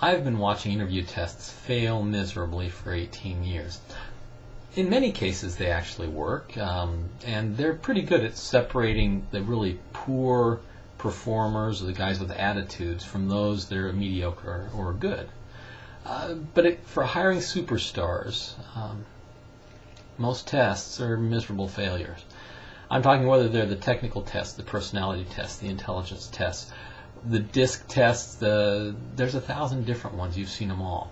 I've been watching interview tests fail miserably for 18 years. In many cases, they actually work, and they're pretty good at separating the really poor performers, or the guys with attitudes, from those that are mediocre or good. But for hiring superstars, most tests are miserable failures. I'm talking whether they're the technical tests, the personality tests, the intelligence tests, the DISC tests, there's 1,000 different ones. You've seen them all.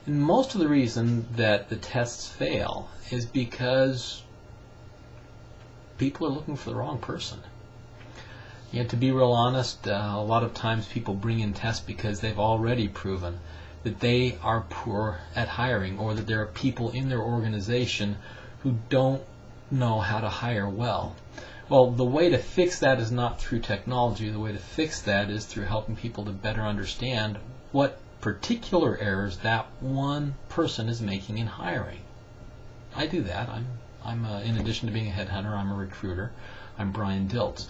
And most of the reason that the tests fail is because people are looking for the wrong person. To be real honest, a lot of times people bring in tests because they've already proven that they are poor at hiring, or that there are people in their organization who don't know how to hire well. Well, the way to fix that is not through technology. The way to fix that is through helping people to better understand what particular errors that one person is making in hiring. I do that. I'm in addition to being a headhunter, I'm a recruiter. I'm Brian Dilts.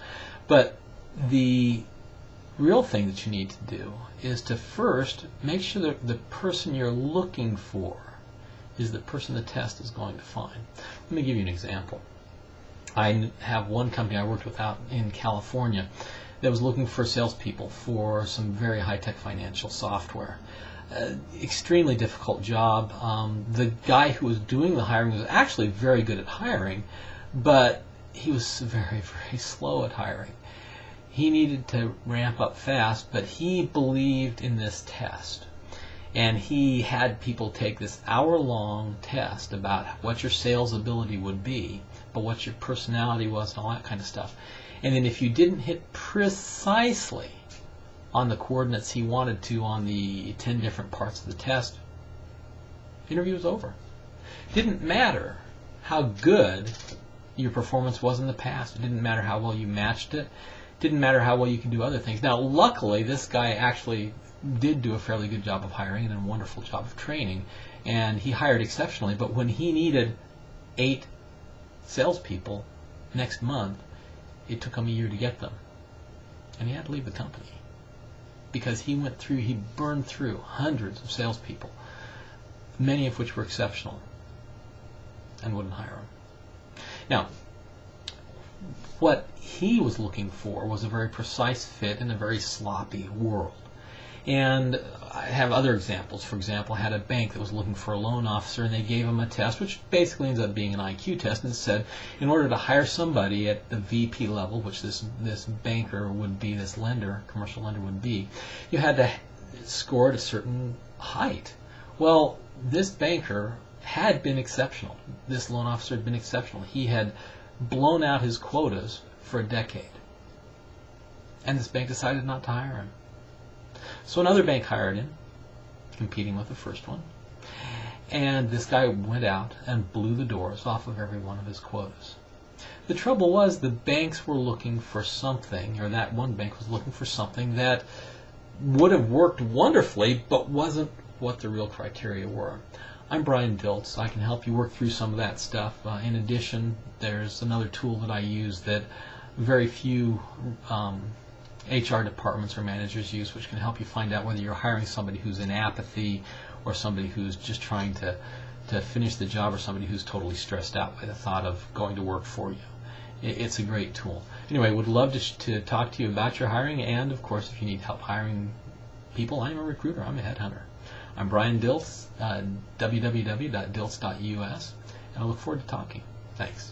But the real thing that you need to do is to first make sure that the person you're looking for is the person the test is going to find. Let me give you an example. I have one company I worked with out in California that was looking for salespeople for some very high-tech financial software. Extremely difficult job. The guy who was doing the hiring was actually very good at hiring, but he was very, very slow at hiring. He needed to ramp up fast, but he believed in this test. And he had people take this hour-long test about what your sales ability would be, but what your personality was, and all that kind of stuff. And then if you didn't hit precisely on the coordinates he wanted to on the 10 different parts of the test, the interview was over. Didn't matter how good your performance was in the past. It didn't matter how well you matched it. Didn't matter how well you could do other things. Now, luckily, this guy actually did do a fairly good job of hiring and a wonderful job of training, and he hired exceptionally. But when he needed 8 salespeople next month, it took him a year to get them, and he had to leave the company because he burned through hundreds of salespeople, many of which were exceptional, and wouldn't hire them. Now, what he was looking for was a very precise fit in a very sloppy world. And I have other examples. For example, I had a bank that was looking for a loan officer, and they gave him a test, which basically ends up being an IQ test, and it said in order to hire somebody at the VP level, which this banker would be, this lender, commercial lender would be, you had to score at a certain height. Well, this banker had been exceptional. This loan officer had been exceptional. He had blown out his quotas for a decade. And this bank decided not to hire him. So another bank hired him, competing with the first one, and this guy went out and blew the doors off of every one of his quotas. The trouble was the banks were looking for something, or that one bank was looking for something that would have worked wonderfully, but wasn't what the real criteria were. I'm Brian Dilts. I can help you work through some of that stuff. In addition, there's another tool that I use that very few HR departments or managers use, which can help you find out whether you're hiring somebody who's in apathy, or somebody who's just trying to finish the job, or somebody who's totally stressed out by the thought of going to work for you. It's a great tool. Anyway, would love to talk to you about your hiring, and of course, if you need help hiring people, I'm a recruiter. I'm a headhunter. I'm Brian Dilts, www.dilts.us, and I look forward to talking. Thanks.